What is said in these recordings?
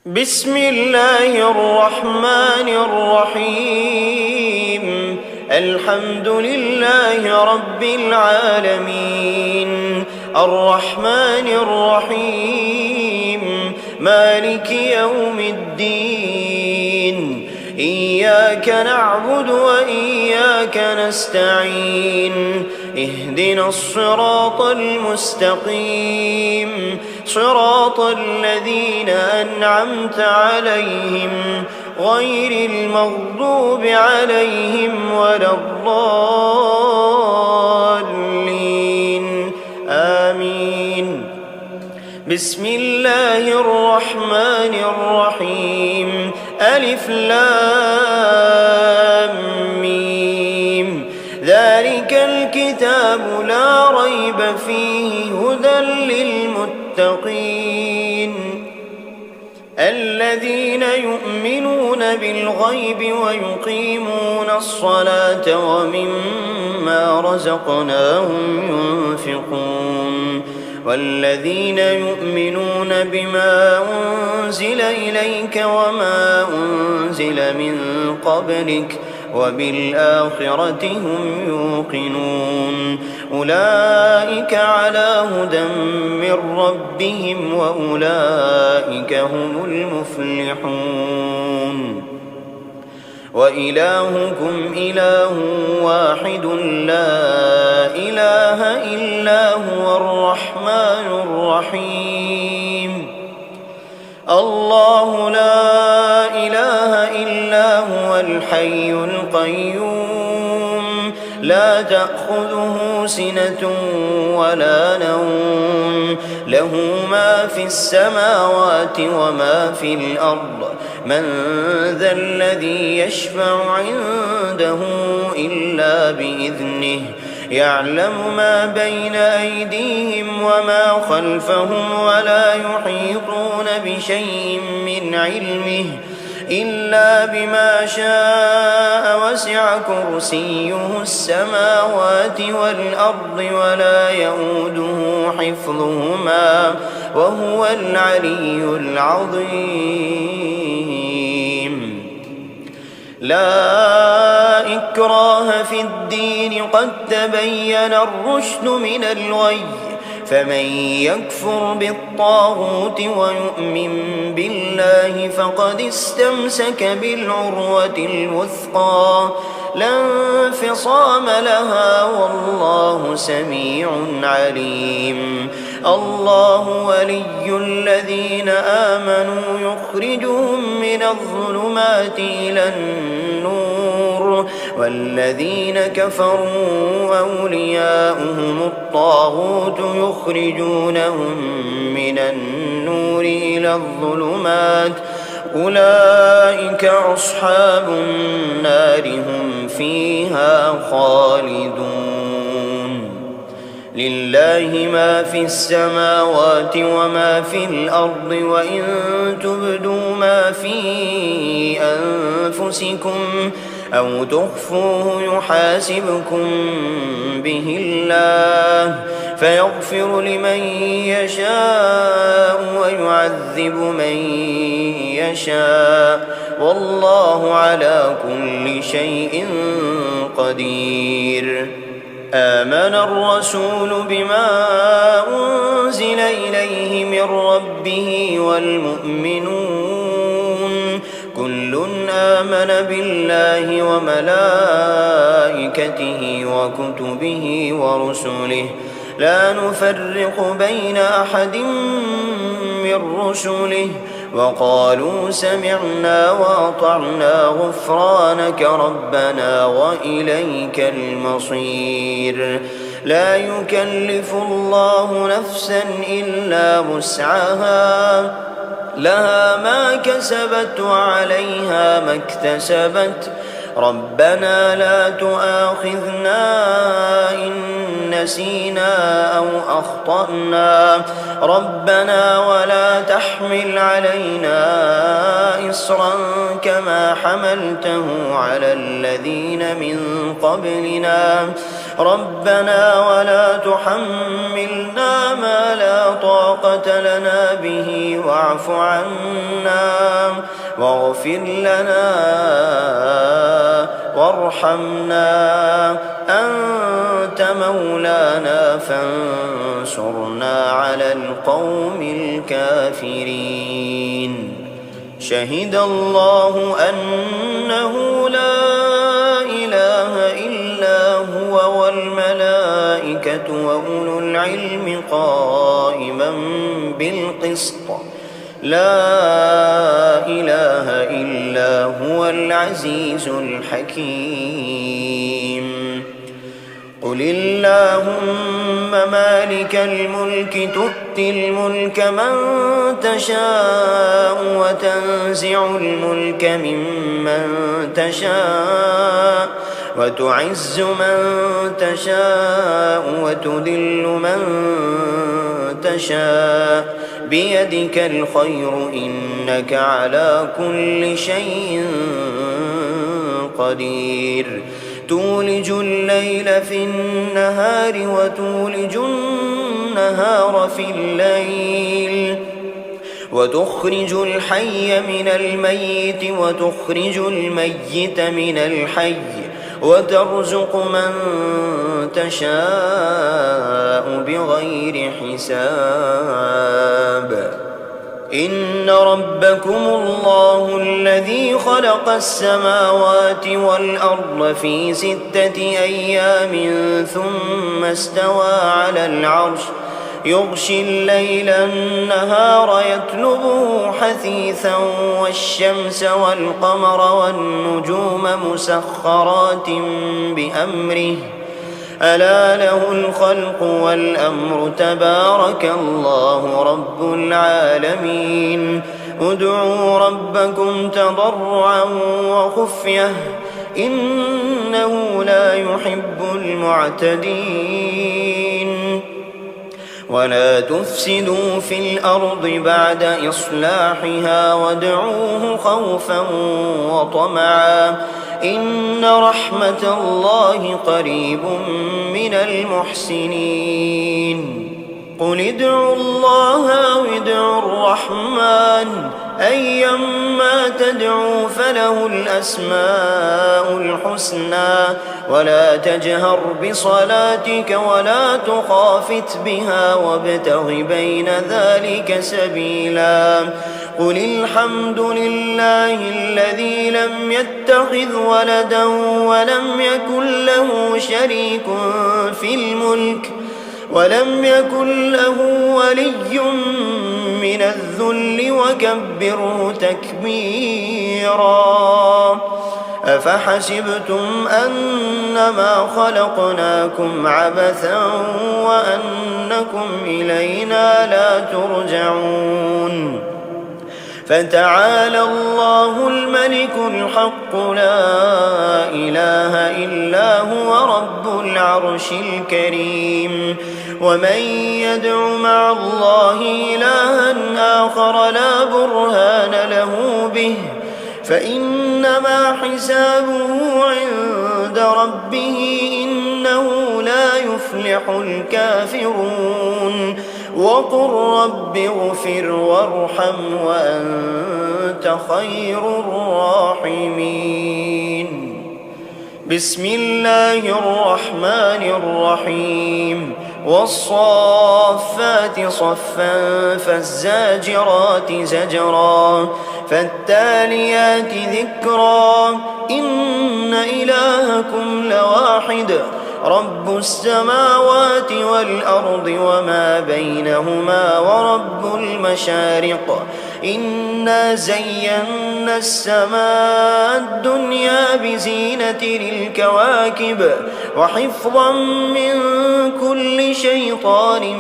بسم الله الرحمن الرحيم. الحمد لله رب العالمين، الرحمن الرحيم، مالك يوم الدين. إياك نعبد وإياك نستعين، اهدنا الصراط المستقيم، صراط الذين أنعمت عليهم غير المغضوب عليهم ولا الضالين، آمين. بسم الله الرحمن الرحيم. ألف لام ميم. ذلك الكتاب لا ريب فيه هدى للمتقين الذين يؤمنون بالغيب ويقيمون الصلاة ومما رزقناهم ينفقون والذين يؤمنون بما أنزل إليك وما أنزل من قبلك وبالآخرة هم يوقنون أولئك على هدى من ربهم وأولئك هم المفلحون. وإلهكم إله واحد لا إله إلا هو الرحمن الرحيم. الله لا إله إلا هو الحي القيوم، لا تأخذه سنة ولا نوم، له ما في السماوات وما في الأرض. من ذا الذي يشفع عنده إلا بإذنه، يعلم ما بين أيديهم وما خلفهم ولا يحيطون بشيء من علمه إلا بما شاء. وسع كرسيه السماوات والأرض ولا يؤوده حفظهما وهو العلي العظيم. لا إكراه في الدين، قد تبين الرشد من الغي، فمن يكفر بالطاغوت ويؤمن بالله فقد استمسك بالعروة الوثقى لا انفصام لها والله سميع عليم. الله ولي الذين آمنوا يخرجهم من الظلمات إلى النور، والذين كفروا أولياؤهم الطاغوت يخرجونهم من النور إلى الظلمات. أولئك أصحاب النار هم فيها خالدون. لله ما في السماوات وما في الأرض، وإن تبدوا ما في أنفسكم أو تخفوه يحاسبكم به الله، فيغفر لمن يشاء ويعذب من يشاء، والله على كل شيء قدير. آمن الرسول بما أنزل إليه من ربه والمؤمنون كل آمن بالله وملائكته وكتبه ورسله لا نفرق بين أحد من رسله وقالوا سمعنا وأطعنا غفرانك ربنا وإليك المصير. لا يكلف الله نفسا إلا وسعها، لها ما كسبت وعليها ما اكتسبت. ربنا لا تؤاخذنا إن نسينا أو أخطأنا، ربنا ولا تحمل علينا إصرا كما حملته على الذين من قبلنا، ربنا ولا تحملنا ما لا طاقة لنا به واعف عنا واغفر لنا وارحمنا، أنت مولانا فانصرنا على القوم الكافرين. شهد الله أنه لا إله إلا هو والملائكة وأولو العلم قائما بالقسط، لا إله إلا هو العزيز الحكيم. قل اللهم مالك الملك تؤتي الملك من تشاء وتنزع الملك ممن تشاء وتعز من تشاء وتذل من تشاء، بيدك الخير إنك على كل شيء قدير. تولج الليل في النهار وتولج النهار في الليل، وتخرج الحي من الميت وتخرج الميت من الحي، وترزق من تشاء بغير حساب. إن ربكم الله الذي خلق السماوات والأرض في 6 أيام ثم استوى على العرش، يغشي الليل النهار يطلبه حثيثا، والشمس والقمر والنجوم مسخرات بأمره، ألا له الخلق والأمر، تبارك الله رب العالمين. ادعوا ربكم تضرعا وخفية إنه لا يحب المعتدين. ولا تفسدوا في الأرض بعد إصلاحها وادعوه خوفا وطمعا، إن رحمة الله قريب من المحسنين. قل ادعوا الله أو ادعوا الرحمن، أيما تدعوا فله الأسماء الحسنى، ولا تجهر بصلاتك ولا تخافت بها وابتغ بين ذلك سبيلا. قل الحمد لله الذي لم يتخذ ولدا ولم يكن له شريك في الملك ولم يكن له ولي من الذل وكبره تكبيرا. أفحسبتم أنما خلقناكم عبثا وأنكم إلينا لا ترجعون؟ فتعالى الله الملك الحق لا إله إلا هو رب العرش الكريم. ومن يدع مع الله إلها آخر لا برهان له به فإنما حسابه عند ربه إنه لا يفلح الكافرون. وقل رب اغفر وارحم وأنت خير الراحمين. بسم الله الرحمن الرحيم. والصافات صفا فالزاجرات زجرا فالتاليات ذكرا إن إلهكم لواحد رب السماوات والأرض وما بينهما ورب المشارق. إنا زينا السماء الدنيا بزينة للكواكب وحفظا من كل شيطان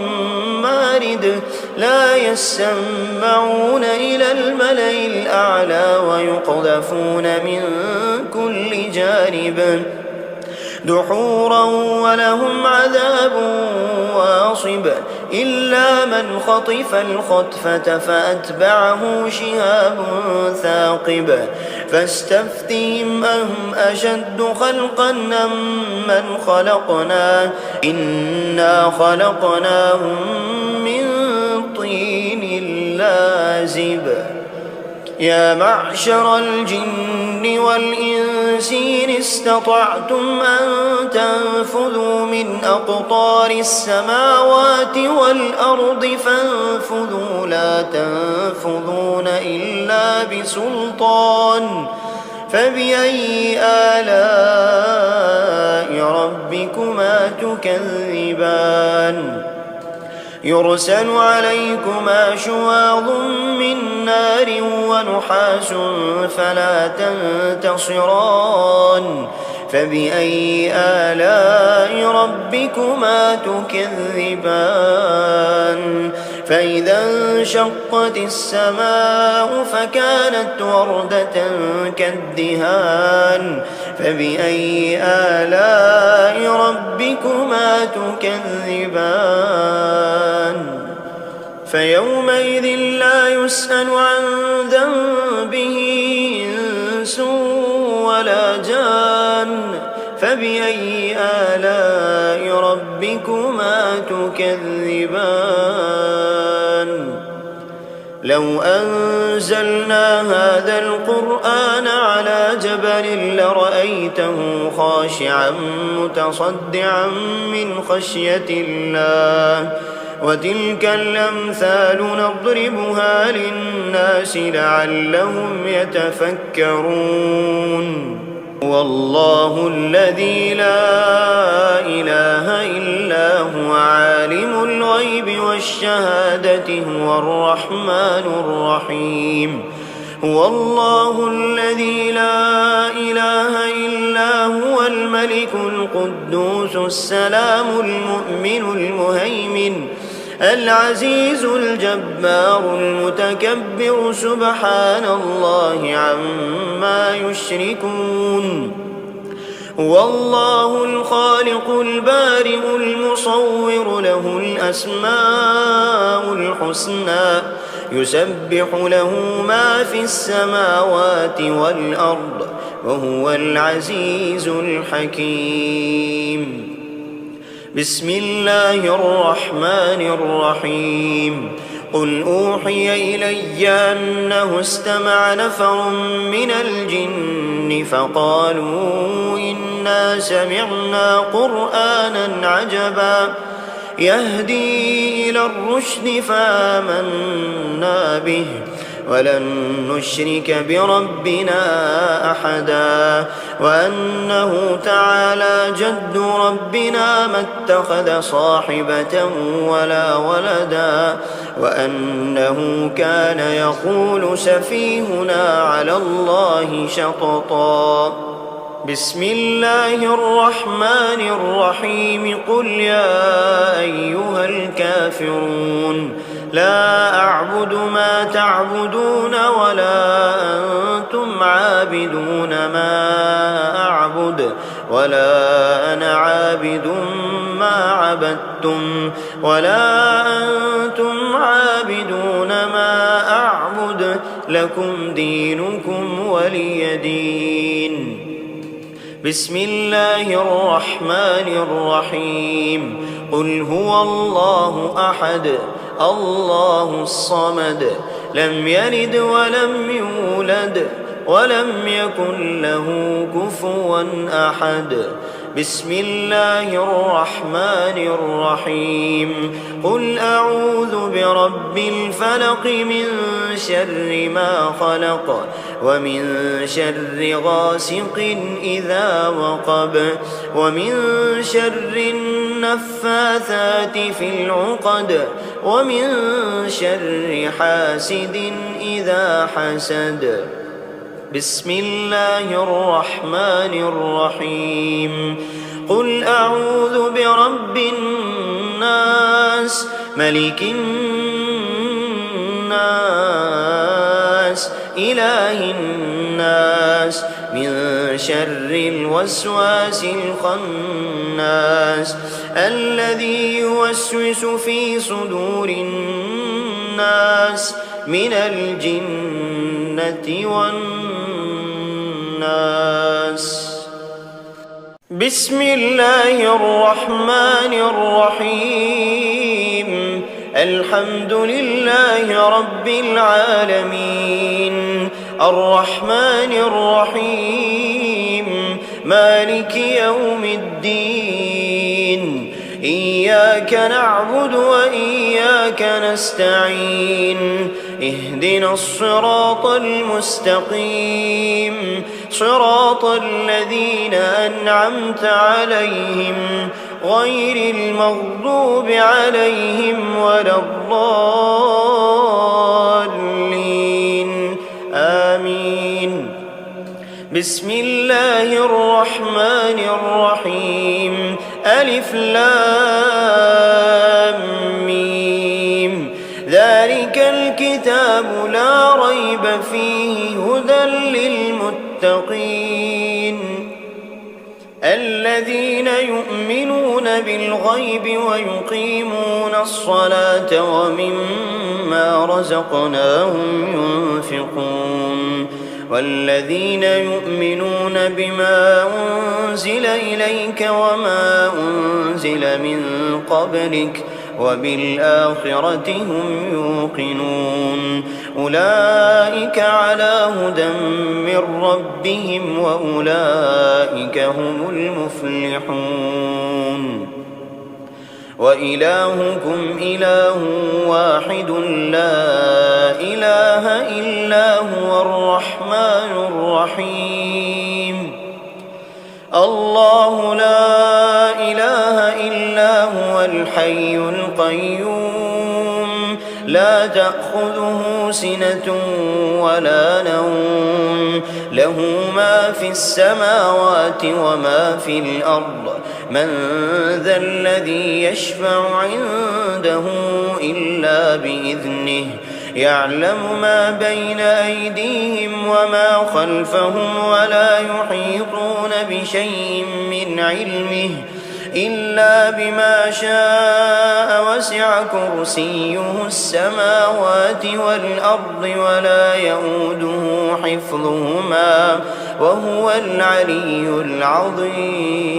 مارد. لا يسمعون إلى الملأ الأعلى ويقذفون من كل جانب دحورا ولهم عذاب واصب. إلا من خطف الخطفة فأتبعه شهاب ثاقب. فاستفتهم أهم أشد خلقا أم من خلقنا إنا خلقناهم من طين لازب. يا معشر الجن والإنس إن استطعتم أن تنفذوا من أقطار السماوات والأرض فانفذوا لا تنفذون إلا بسلطان فبأي آلاء ربكما تكذبان يرسل عليكما شواظ من نار ونحاس فلا تنتصران فبأي آلاء ربكما تكذبان فإذا انشقت السماء فكانت وردة كالدهان فبأي آلاء ربكما تكذبان فيومئذ لا يسأل عن ذنبه إنس ولا جان فبأي آلاء ربكما تكذبان لو أنزلنا هذا القرآن على جبل لرأيته خاشعا متصدعا من خشية الله وتلك الأمثال نضربها للناس لعلهم يتفكرون والله الذي لا إله إلا هو عالم الغيب والشهادة هو الرحمن الرحيم هو الله الذي لا إله إلا هو الملك القدوس السلام المؤمن المهيمن العزيز الجبار المتكبر سبحان الله عما يشركون هو الله الخالق البارئ المصور له الأسماء الحسنى يسبح له ما في السماوات والأرض وهو العزيز الحكيم بسم الله الرحمن الرحيم قل أوحي إلي أنه استمع نفر من الجن فقالوا إنا سمعنا قرآنا عجبا يهدي إلى الرشد فآمنا به ولن نشرك بربنا أحدا وأنه تعالى جد ربنا ما اتخذ صاحبة ولا ولدا وأنه كان يقول سفيهنا على الله شططا بسم الله الرحمن الرحيم قل يا أيها الكافرون لا أعبد ما تعبدون ولا أنتم عابدون ما أعبد ولا أنا عابد ما عبدتم ولا أنتم عابدون ما أعبد لكم دينكم ولي دين بسم الله الرحمن الرحيم قل هو الله أحد الله الصمد لم يلد ولم يولد ولم يكن له كفوا أحد بسم الله الرحمن الرحيم قل أعوذ برب الفلق من شر ما خلق ومن شر غاسق إذا وقب ومن شر النفاثات في العقد ومن شر حاسد إذا حسد بسم الله الرحمن الرحيم قل أعوذ برب الناس ملك الناس إله الناس من شر الوسواس الخناس الذي يوسوس في صدور الناس من الجنة والناس بسم الله الرحمن الرحيم الحمد لله رب العالمين الرحمن الرحيم مالك يوم الدين إياك نعبد وإياك نستعين اهدنا الصراط المستقيم صراط الذين أنعمت عليهم غير المغضوب عليهم ولا الضالين آمين. بسم الله الرحمن الرحيم ألف لام ميم ذلك الكتاب لا ريب فيه هدى للمتقين الذين يؤمنون بالغيب ويقيمون الصلاة ومما رزقناهم ينفقون والذين يؤمنون بما أنزل إليك وما أنزل من قبلك وبالآخرة هم يوقنون أولئك على هدى من ربهم وأولئك هم المفلحون وإلهكم إله واحد لا إله إلا هو الرحمن الرحيم الله لا إله إلا هو الحي القيوم لا تأخذه سنة ولا نوم له ما في السماوات وما في الأرض من ذا الذي يشفع عنده إلا بإذنه يعلم ما بين أيديهم وما خلفهم ولا يحيطون بشيء من علمه إلا بما شاء وسع كرسيه السماوات والأرض ولا يؤوده حفظهما وهو العلي العظيم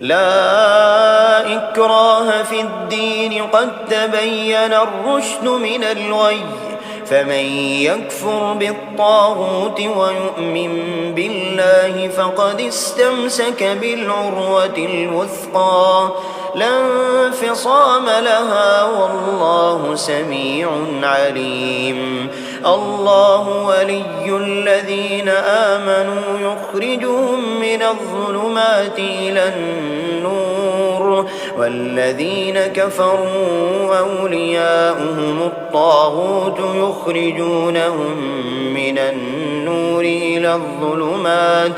لا إكراه في الدين قد تبين الرشد من الغي فمن يكفر بالطاغوت ويؤمن بالله فقد استمسك بالعروة الوثقى لا انفصام لها والله سميع عليم الله ولي الذين آمنوا يخرجهم من الظلمات إلى النور والذين كفروا أولياؤهم الطاغوت يخرجونهم من النور إلى الظلمات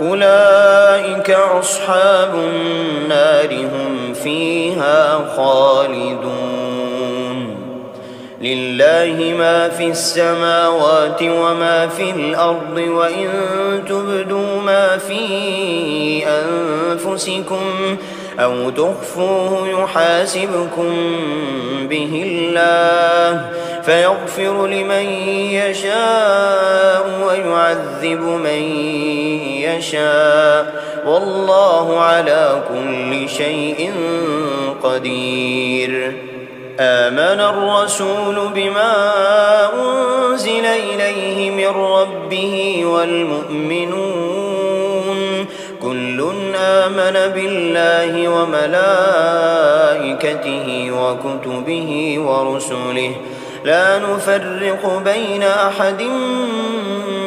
أولئك أصحاب النار هم فيها خالدون لله ما في السماوات وما في الأرض وإن تبدوا ما في أنفسكم أو تخفوه يحاسبكم به الله فيغفر لمن يشاء ويعذب من يشاء والله على كل شيء قدير آمن الرسول بما أنزل إليه من ربه والمؤمنون كل آمن بالله وملائكته وكتبه ورسله لا نفرق بين أحد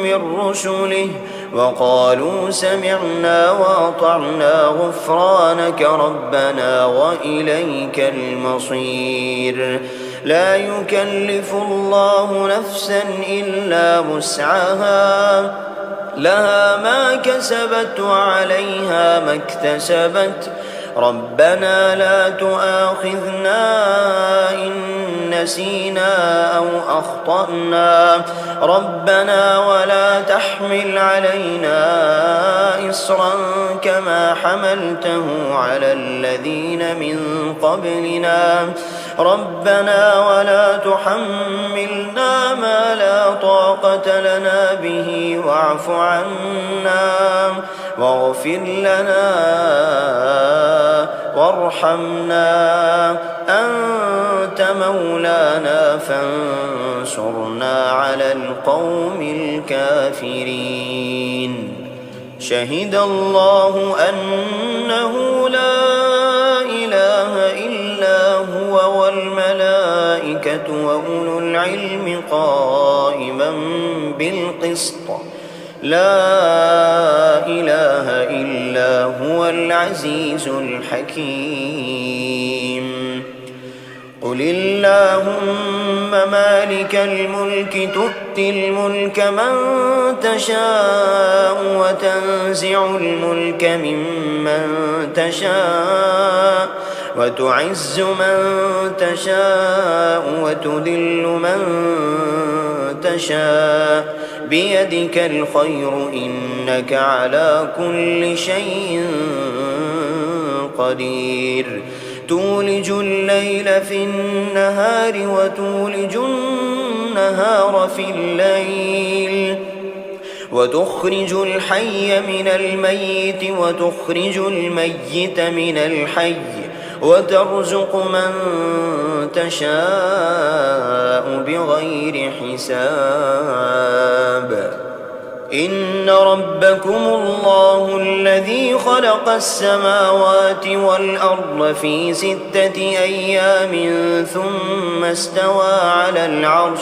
من رسله وقالوا سمعنا وأطعنا غفرانك ربنا وإليك المصير لا يكلف الله نفسا إلا وسعها لها ما كسبت وعليها ما اكتسبت ربنا لا تؤاخذنا إن نسينا أو أخطأنا ربنا ولا تحمل علينا إصرا كما حملته على الذين من قبلنا ربنا ولا تحملنا ما لا طاقة لنا به واعف عنا واغفر لنا وارحمنا، أنت مولانا فانصرنا على القوم الكافرين. شهد الله أنه لا إله إلا هو والملائكة وأولو العلم قائما بالقسط، لا إله إلا هو العزيز الحكيم. قل اللهم مالك الملك تؤتي الملك من تشاء وتنزع الملك ممن تشاء وتعز من تشاء وتذل من تشاء بيدك الخير إنك على كل شيء قدير. تولج الليل في النهار وتولج النهار في الليل، وتخرج الحي من الميت وتخرج الميت من الحي، وترزق من تشاء بغير حساب. إن ربكم الله الذي خلق السماوات والأرض في 6 أيام ثم استوى على العرش،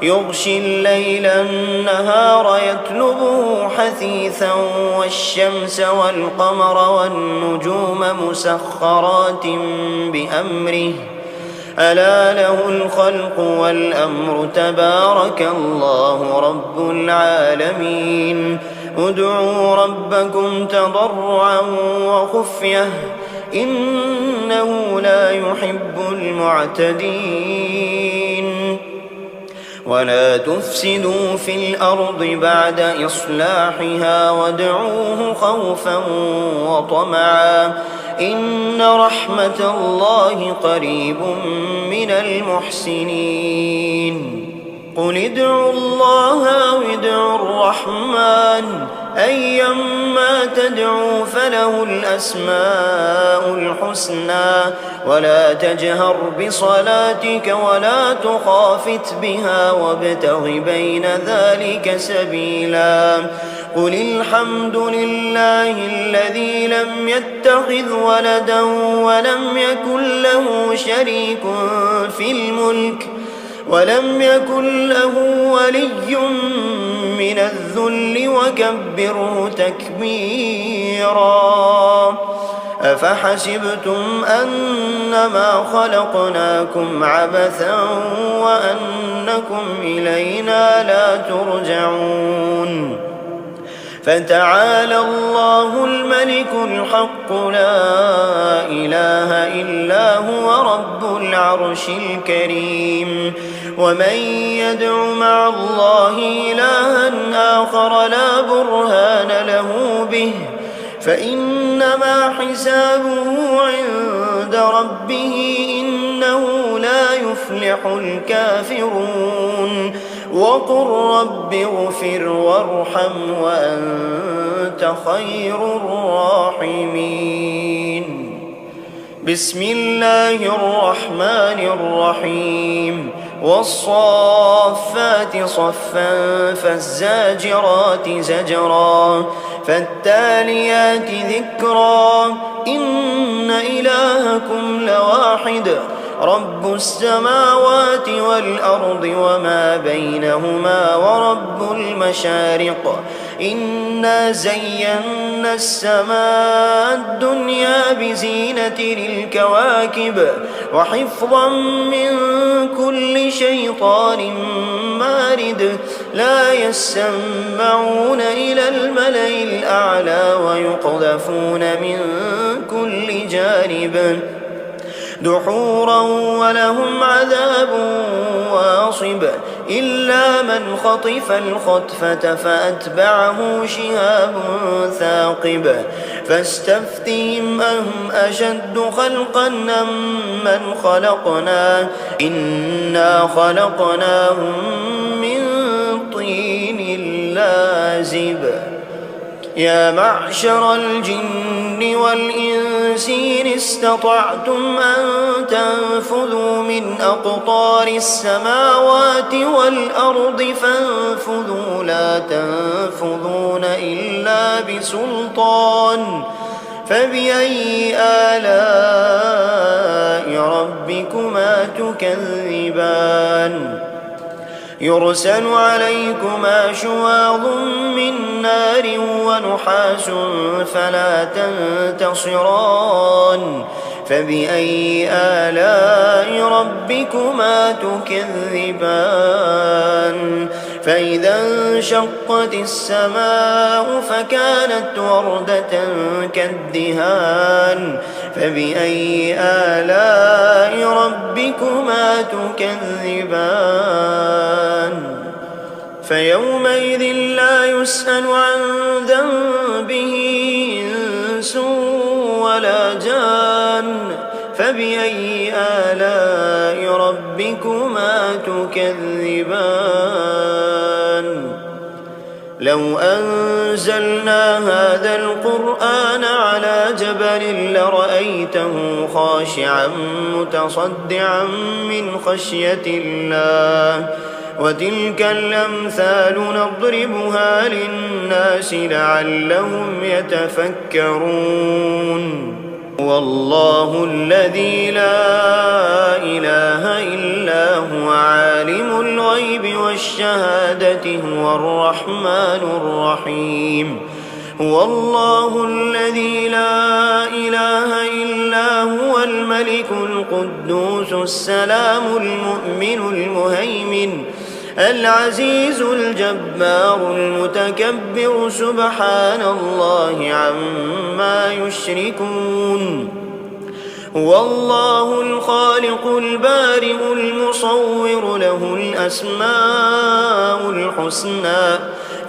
يغشي الليل النهار يطلبه حثيثا، والشمس والقمر والنجوم مسخرات بأمره، ألا له الخلق والأمر، تبارك الله رب العالمين. ادعوا ربكم تضرعا وخفية إنه لا يحب المعتدين. ولا تفسدوا في الأرض بعد إصلاحها وادعوه خوفا وطمعا إن رحمة الله قريب من المحسنين. قل ادعوا الله أو ادعوا الرحمن أيما تدعوا فله الأسماء الحسنى، ولا تجهر بصلاتك ولا تخافت بها وابتغ بين ذلك سبيلا. قل الحمد لله الذي لم يتخذ ولدا ولم يكن له شريك في الملك ولم يكن له ولي من الذل وكبره تكبيرا. أفحسبتم أنما خلقناكم عبثا وأنكم إلينا لا ترجعون. فتعالى الله الملك الحق لا إله إلا هو رب العرش الكريم. ومن يدع مع الله إلها آخر لا برهان له به فإنما حسابه عند ربه إنه لا يفلح الكافرون. وقل رب اغفر وارحم وأنت خير الراحمين. بسم الله الرحمن الرحيم. والصافات صفا فالزاجرات زجرا فالتاليات ذكرا إن إلهكم لواحد رب السماوات والأرض وما بينهما ورب المشارق. إنا زينا السماء الدنيا بزينة للكواكب وحفظا من كل شيطان مارد. لا يسمعون إلى الملأ الأعلى ويقذفون من كل جانب دحورا ولهم عذاب واصب. إلا من خطف الخطفة فأتبعه شهاب ثاقب. فاستفتهم أهم أشد خلقا أم من خلقنا إنا خلقناهم من طين لازب. يا معشر الجن والجن والإنس إن استطعتم أن تنفذوا من أقطار السماوات والأرض فانفذوا لا تنفذون إلا بسلطان فبأي آلاء ربكما تكذبان يرسل عليكما شواظ من نار ونحاس فلا تنتصران فبأي آلاء ربكما تكذبان فإذا انشقت السماء فكانت وردة كالدهان فبأي آلاء ربكما تكذبان فيومئذ لا يسأل عن ذنبه إنس ولا جان فبأي آلاء ربكما تكذبان لو أنزلنا هذا القرآن على جبل لرأيته خاشعا متصدعا من خشية الله وتلك الأمثال نضربها للناس لعلهم يتفكرون والله الذي لا إله إلا هو عالم الغيب والشهادة هو الرحمن الرحيم هو الله الذي لا إله إلا هو الملك القدوس السلام المؤمن المهيمن العزيز الجبار المتكبر سبحان الله عما يشركون هو الله الخالق البارئ المصور له الأسماء الحسنى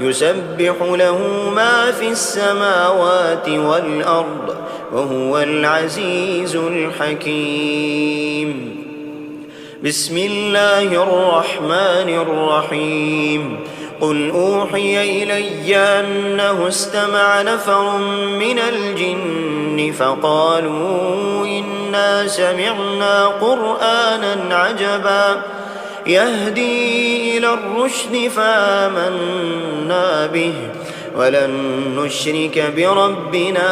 يسبح له ما في السماوات والأرض وهو العزيز الحكيم بسم الله الرحمن الرحيم قل أوحي إلي أنه استمع نفر من الجن فقالوا إنا سمعنا قرآنا عجبا يهدي إلى الرشد فآمنا به ولن نشرك بربنا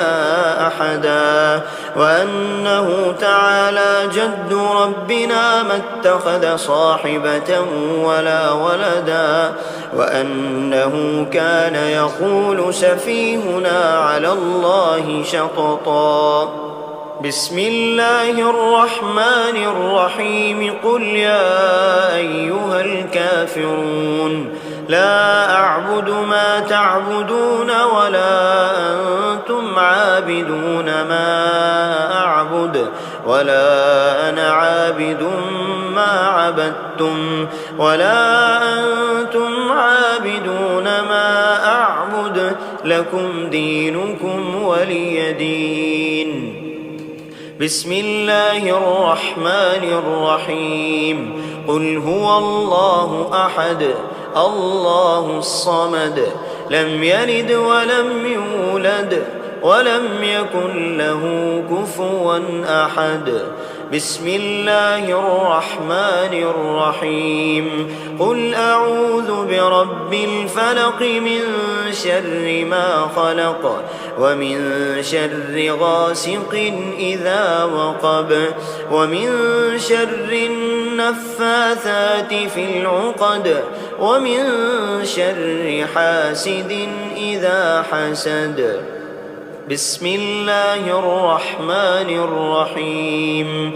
أحدا وأنه تعالى جد ربنا ما اتخذ صاحبة ولا ولدا وأنه كان يقول سفيهنا على الله شططا بسم الله الرحمن الرحيم قل يا أيها الكافرون لا أعبد ما تعبدون ولا أنتم عابدون ما أعبد ولا أنا عابد ما عبدتم ولا أنتم عابدون ما أعبد لكم دينكم ولي دين بسم الله الرحمن الرحيم قل هو الله أحد الله الصمد لم يلد ولم يولد ولم يكن له كفوا أحد بسم الله الرحمن الرحيم قل أعوذ برب الفلق من شر ما خلق ومن شر غاسق إذا وقب ومن شر النفاثات في العقد ومن شر حاسد إذا حسد بسم الله الرحمن الرحيم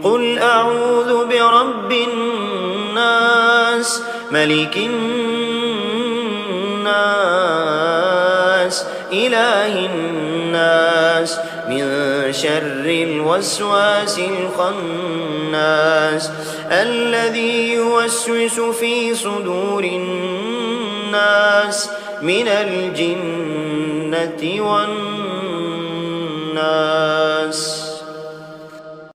قل أعوذ برب الناس ملك الناس إله الناس من شر الوسواس الخناس الذي يوسوس في صدور الناس من الجنة والناس